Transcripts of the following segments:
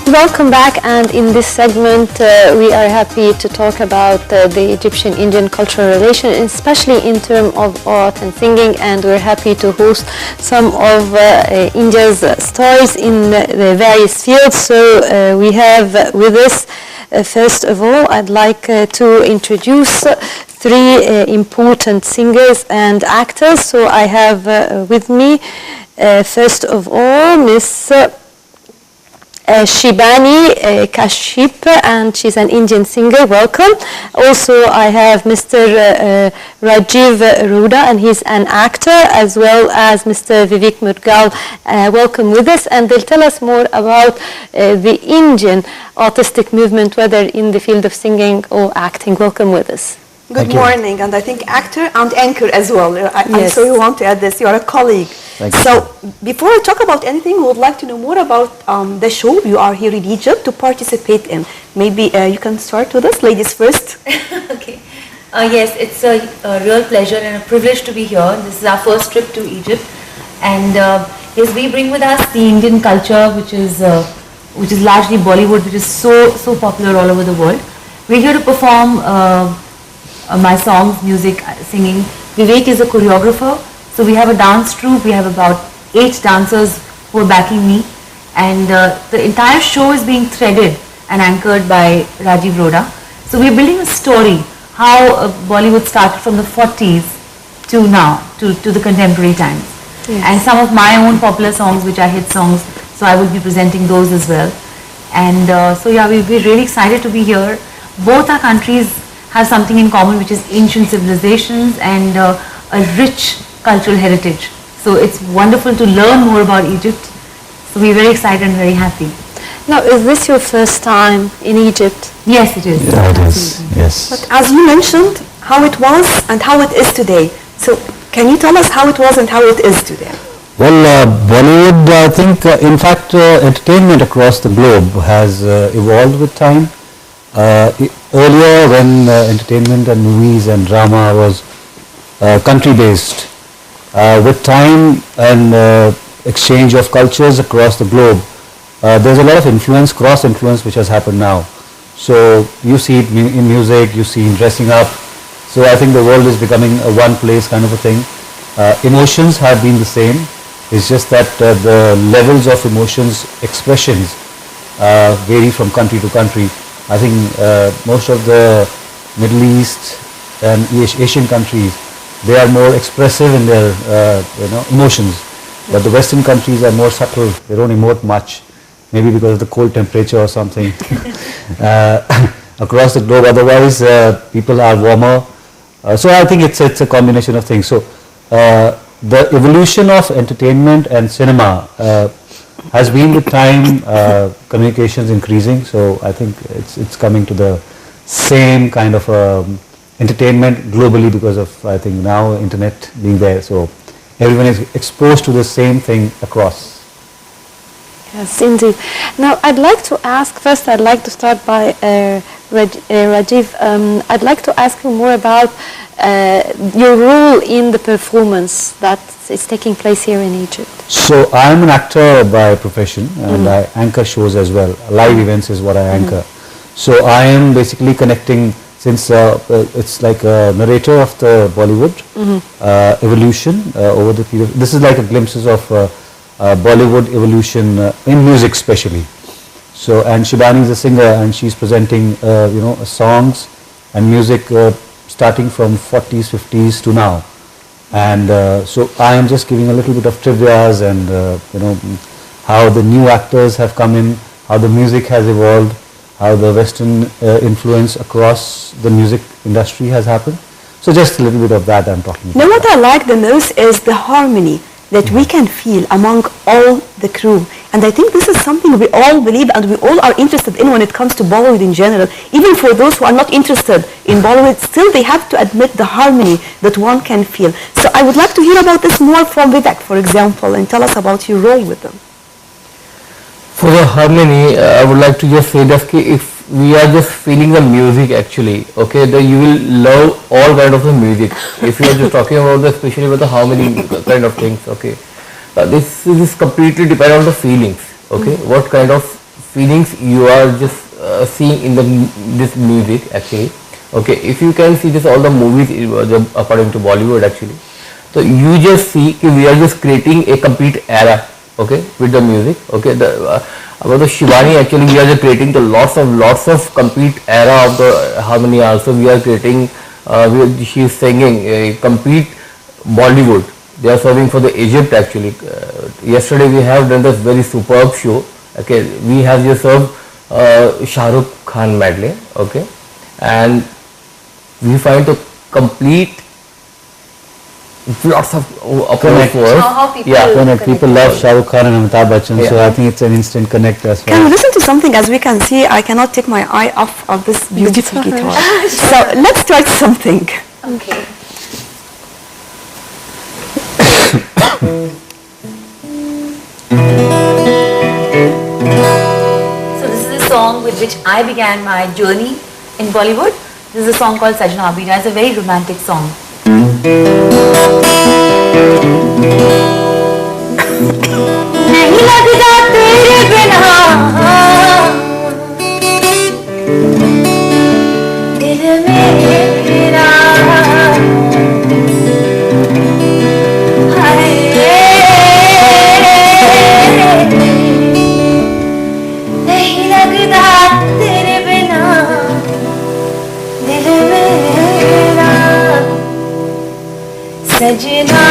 Welcome back, and in this segment we are happy to talk about the Egyptian-Indian cultural relation, especially in terms of art and singing, and we're happy to host some of India's stars in the various fields. So we have with us, first of all, I'd like to introduce three important singers and actors. So I have with me, first of all, Miss Shibani Kashyap, and she's an Indian singer. Welcome. Also, I have Mr. Rajiv Ruda, and he's an actor, as well as Mr. Vivek Mudgal. Welcome with us, and they'll tell us more about the Indian artistic movement, whether in the field of singing or acting. Welcome with us. Good morning, and I think actor and anchor as well. I'm sure you want to add this. You are a colleague. So before I talk about anything, we would like to know more about the show you are here in Egypt to participate in. Maybe you can start with us, ladies first. Okay. Yes, it's a real pleasure and a privilege to be here. This is our first trip to Egypt, and yes, we bring with us the Indian culture, which is largely Bollywood, which is so popular all over the world. We're here to perform my songs, music, singing. Vivek is a choreographer. So we have a dance troupe. We have about 8 dancers who are backing me, and the entire show is being threaded and anchored by Rajiv Roda. So we're building a story, how Bollywood started from the 40s to now, to the contemporary times. Yes. And some of my own popular songs, which are hit songs, so I will be presenting those as well. And so yeah, we're really excited to be here. Both our countries have something in common, which is ancient civilizations and a rich cultural heritage. So it's wonderful to learn more about Egypt. So we're very excited and very happy. Now, is this your first time in Egypt? Yes, it is. Yeah, it is. Yes. But as you mentioned, how it was and how it is today. So can you tell us how it was and how it is today? Well, Bollywood, I think, in fact, entertainment across the globe has evolved with time. Earlier, when entertainment and movies and drama was country-based, with time and exchange of cultures across the globe, there's a lot of influence, cross-influence, which has happened now. So you see it in music, you see in dressing up. So I think the world is becoming a one place kind of a thing. Emotions have been the same. It's just that the levels of emotions, expressions vary from country to country. I think most of the Middle East and Asian countries, they are more expressive in their emotions, but the Western countries are more subtle. They don't emote much, maybe because of the cold temperature or something across the globe. Otherwise, people are warmer. So I think it's a combination of things. So the evolution of entertainment and cinema has been with time, communications increasing. So I think it's coming to the same kind of entertainment globally because of, I think, now internet being there. So everyone is exposed to the same thing across. Yes, indeed. Now, I'd like to ask, first I'd like to start by Rajiv. I'd like to ask you more about your role in the performance that is taking place here in Egypt. So I'm an actor by profession, and I anchor shows as well. Live events is what I anchor. So I am basically connecting, since it's like a narrator of the Bollywood evolution over the period. This is like a glimpses of Bollywood evolution in music especially. So, and Shibani is a singer, and she's presenting songs and music starting from 40s, 50s to now. And so I am just giving a little bit of trivias and how the new actors have come in, how the music has evolved, how the Western influence across the music industry has happened. So just a little bit of that I'm talking about. Now what I like the most is the harmony that we can feel among all the crew. And I think this is something we all believe and we all are interested in when it comes to Bollywood in general. Even for those who are not interested in Bollywood, still they have to admit the harmony that one can feel. So I would like to hear about this more from Vivek, for example, and tell us about your role with them. For the harmony, I would like to just say that if we are just feeling the music actually, okay, then you will love all kind of the music. If you are just talking about the, especially about the harmony kind of things, okay. This is completely depend on the feelings, okay. What kind of feelings you are just seeing in this music actually. Okay, if you can see this all the movies according to Bollywood actually, so you just see we are just creating a complete era, okay, with the music. Okay, about the Shivani actually we are just creating the lots of complete era of the harmony. Also we are creating she is singing a complete Bollywood. They are serving for the Egypt actually. Yesterday we have done this very superb show. Okay, we have just served Shah Rukh Khan medley. Okay, and we find the complete lots of approach for us. How people Connect. People connect. love Shah Rukh Khan and Amitabh Bachchan, so I think it's an instant connect as Can we well. listen to something? As we can see, I cannot take my eye off of this beautiful guitar. So let's try something. Okay. So this is a song with which I began my journey in Bollywood. This is a song called Sajna Bina. It's a very romantic song. नहीं लगता तेरे बिना दिल मेरा हाय नहीं लगता तेरे बिना दिल मेरा सजना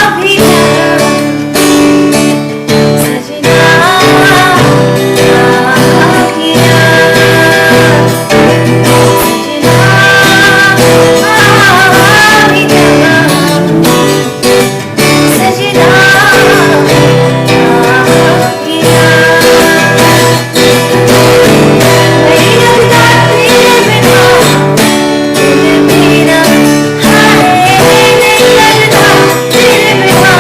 अभी सजना अभी सजना अभी नहीं लगता तेरे बिना दिल मेरा हाय नहीं लगता तेरे बिना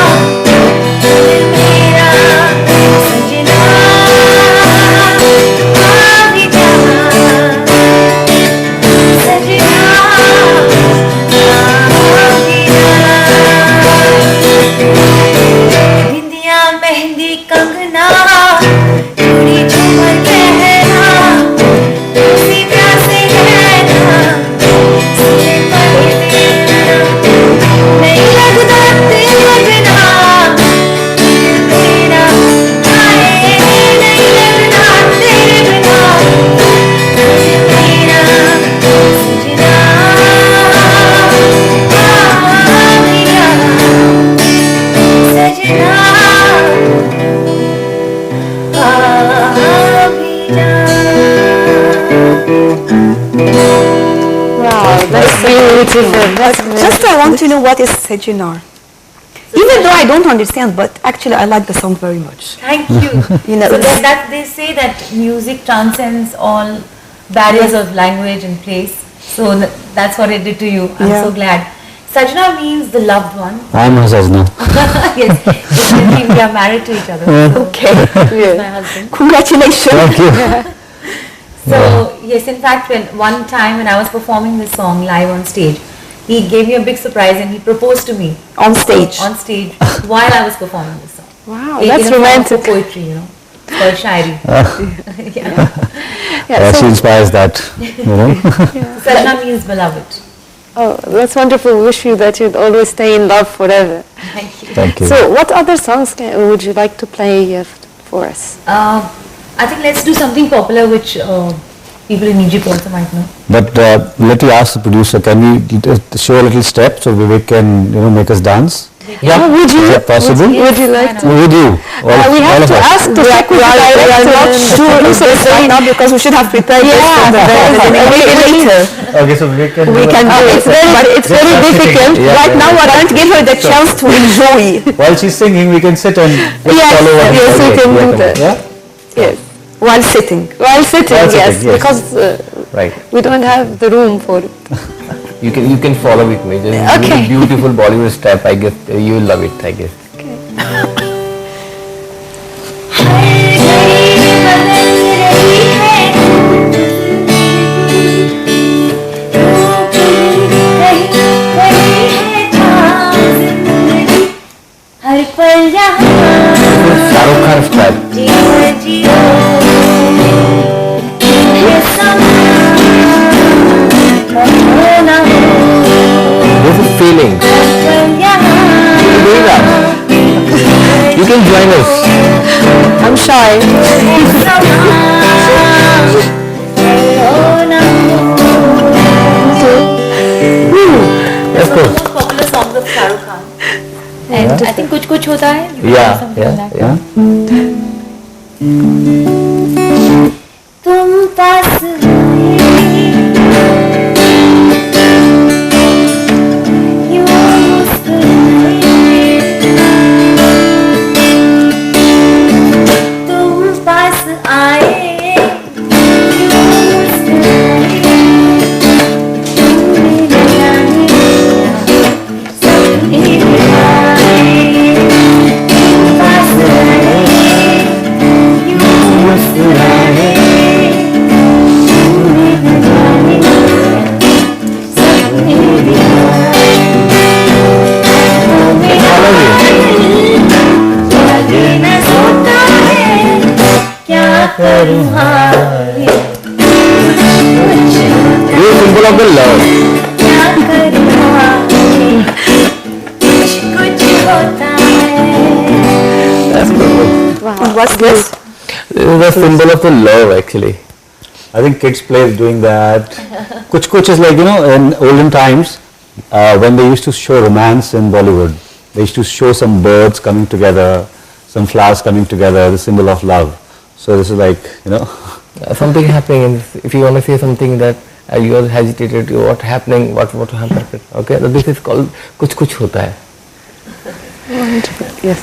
दिल मेरा सजना अभी सजना बिंदिया मेहंदी कंगना चूड़ी झूमर गहना उसी प्यासे रहना सीने पर तेरा नहीं लगता तेरे बिना दिल मेरा हाय नहीं लगता तेरे बिना दिल मेरा सजना आमिया सजना Wow, that's beautiful. That's Just I want to know what is Sejinar. Even though I don't understand, but actually I like the song very much. Thank you. You know, so that they say that music transcends all barriers of language and place. So that's what it did to you. I'm Yeah. so glad. Sajna means the loved one. I'm a Sajna. Yes, definitely we are married to each other. So Okay. he's my husband. Congratulations. Thank you. So yes, in fact, when one time when I was performing this song live on stage, he gave me a big surprise and he proposed to me On stage. on stage while I was performing this song. Wow, In that's a form of romantic. poetry, you know, it's called shairi. Yeah. Yeah, She so, inspires that, you know. Sajna means beloved. oh, that's wonderful. We wish you that you'd always stay in love forever. Thank you. Thank you. So, what other songs would you like to play for us? I think let's do something popular which people in Egypt also might know. But let me ask the producer, can we show a little step so Vivek can, you know, make us dance? Yeah. Would you? Is that possible? Would you like to? Would you? We have to ask the check with the We are director not and sure the this producer. right now because we should have prepared this from the very later. Okay, so Vivek can We can do it. But it's very difficult. Yeah, Right yeah, now, yeah. I can't give her the chance to enjoy. While she's singing, we can sit and just Yes, follow what yes, we okay, can yeah, do come that. on. Yeah? Yes. While sitting. While sitting, While yes, sitting, yes. because Right. we don't have the room for it. You can follow with me. Just Okay. beautiful Bollywood step. I guess you will love it. I guess. हर पल यहाँ Shah Rukh Khan style. You can join us. I'm shy. Of course. Most popular songs of Shah Rukh Khan. And I think Kuch Kuch Hota Hai. You Yeah, know something yeah, like yeah. तुम पास You symbol of the love. That's perfect. Wow. What's this? This is the symbol of the love actually. I think kids play doing that. Kuch Kuch is like, in olden times, when they used to show romance in Bollywood, they used to show some birds coming together, some flowers coming together, the symbol of love. So this is like, Something happening, and if you want to say something that you are hesitated, what happening, what happened, okay, so this is called Kuch Kuch Hota Hai. Yes.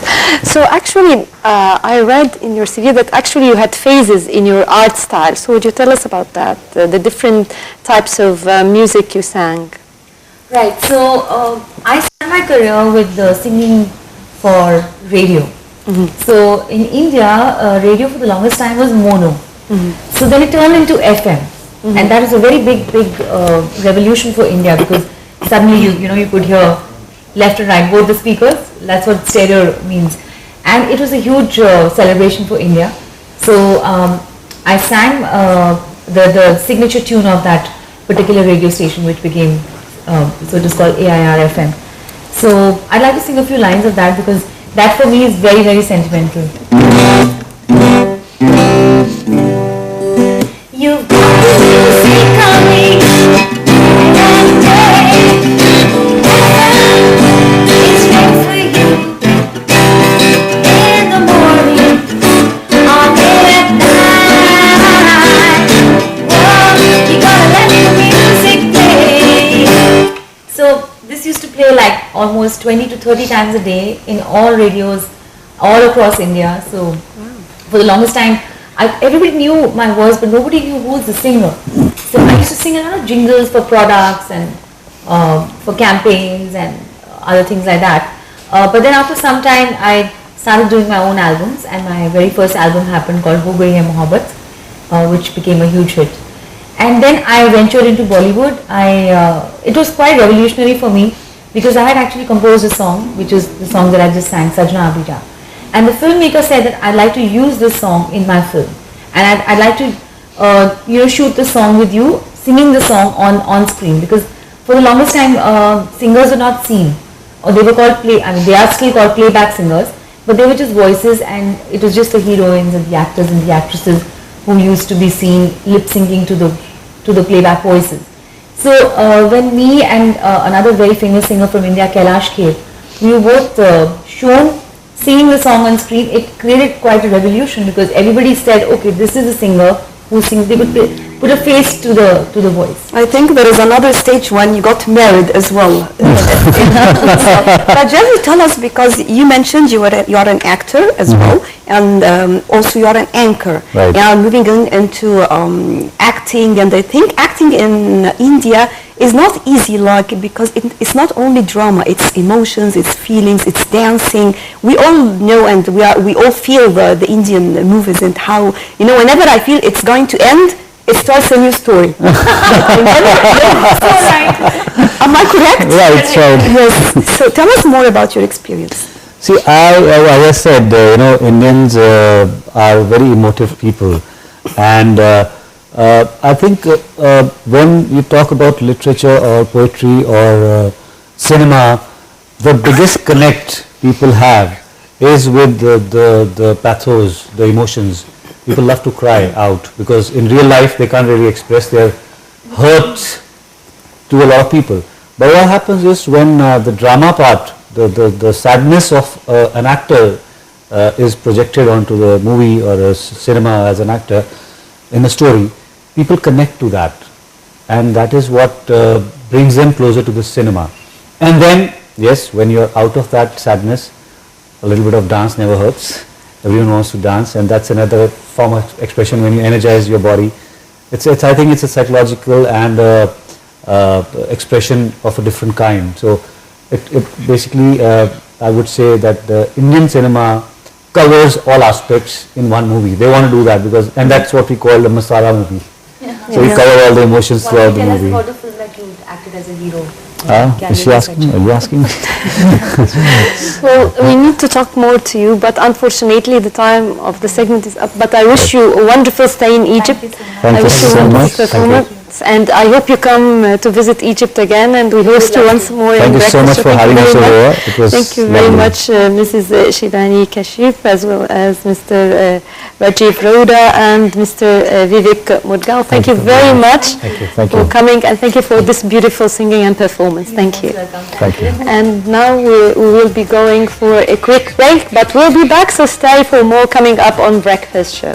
So actually, I read in your CV that actually you had phases in your art style. So would you tell us about that, the different types of music you sang? Right. So I started my career with singing for radio. So in India, radio for the longest time was mono. So then it turned into FM, and that was a very big revolution for India, because suddenly you could hear left and right both the speakers. That's what stereo means, and it was a huge celebration for India. So I sang the signature tune of that particular radio station, which became so it is called AIR FM. So I'd like to sing a few lines of that, because that for me is very, very sentimental. You've got the music coming and day. It's right for you in the morning, on at night. Well, you gotta let the music play. So this used to play like almost 20 to 30 times a day in all radios all across India. So for the longest time, everybody knew my voice, but nobody knew who was the singer. So I used to sing a lot of jingles for products and for campaigns and other things like that. But then after some time, I started doing my own albums, and my very first album happened called Ho Gayi Hai Mohabbat, which became a huge hit. And then I ventured into Bollywood. It was quite revolutionary for me, because I had actually composed a song, which is the song that I just sang, Sajna Abija. And the filmmaker said that I'd like to use this song in my film, and I'd like to shoot the song with you singing the song on screen, because for the longest time singers were not seen, or they were called they are still called playback singers, but they were just voices, and it was just the heroines and the actors and the actresses who used to be seen lip syncing to the playback voices. So when me and another very famous singer from India, Kailash Kher, we were both shown singing the song on screen, it created quite a revolution, because everybody said, okay, this is a singer who sings. They would put a face to the voice. I think there is another stage when you got married as well. But just tell us, because you mentioned you are an actor as well, and also you are an anchor. Right. And moving on into acting, and I think acting in India is not easy, because it's not only drama, it's emotions, it's feelings, it's dancing. We all know, and we all feel the Indian movies, and how, whenever I feel it's going to end, it starts a new story. Am I correct? Right, right. Yes. So tell us more about your experience. See, as I said, Indians are very emotive people, and I think when you talk about literature or poetry or cinema, the biggest connect people have is with the pathos, the emotions. People love to cry out because in real life they can't really express their hurts to a lot of people. But what happens is when the drama part, the sadness of an actor is projected onto the movie or a cinema as an actor in a story, people connect to that, and that is what brings them closer to the cinema. And then, yes, when you're out of that sadness, a little bit of dance never hurts. Everyone wants to dance, and that's another form of expression when you energize your body. I think it's a psychological and expression of a different kind. So it basically, I would say that the Indian cinema covers all aspects in one movie. They want to do that because, and that's what we call the masala movie. So we cover all the emotions throughout the movie. Tell us about the film that you acted as a hero. Is she asking? Are you asking? Well, we need to talk more to you, but unfortunately the time of the segment is up. But I wish you a wonderful stay in Egypt. Thank I you wish you a so wonderful much. performance. And I hope you come to visit Egypt again, and we host you once more. Thank you so much for having us over. It was Thank you very lovely. much, Mrs. Shibani Kashif, as well as Mr. Rajiv Rhoda and Mr. Vivek Mudgal. Thank you very much for coming, and thank you for this beautiful singing and performance. Thank you. Thank you. And now we will be going for a quick break, but we'll be back, so stay for more coming up on Breakfast Show.